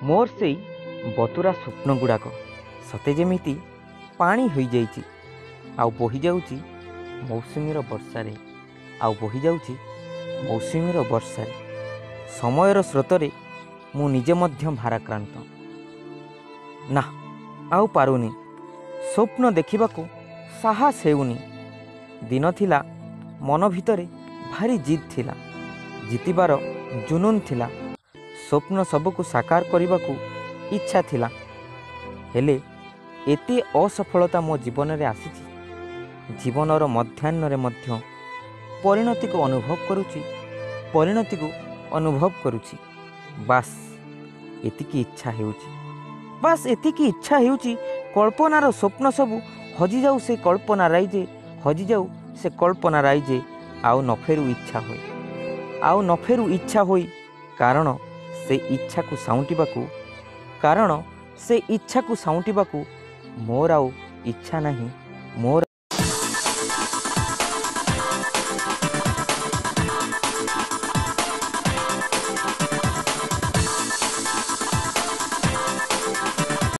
मोर से बतुरा स्वप्न गुड़ाक सते जेमिति पानी हो जाइछि आउ बोही जाउछि मौसुमीर वर्षारे आउ बोही जाउछि मौसुमीर वर्षारे समयर स्रोतरे मु निजे मध्य भाराक्रांत ना आउ पारुनी स्वप्न देखिबाकू साहस हेउनी। दिन थिला मन भितरे भारी जिद थिला, जितिबार जुनून थिला, स्वप्न सबको साकार करने इच्छा थिला। हेले एते असफलता मो जीवन रे आसीछि। जीवनर मध्याह्न रे मध्य परिणति को अनुभव करुछि। बास एतिकी इच्छा हेउछि, बास एतिकी इच्छा हेउछि कल्पनार स्वप्न सबू हजि जाऊ, से कल्पना राइजे हजि जाऊ, से कल्पना राइजे आउ नफेरु इच्छा होई, आउ नफेरु इच्छा होई। कारण से इच्छा को साउंटिबाकू मोर आउ इच्छा नहीं। मोर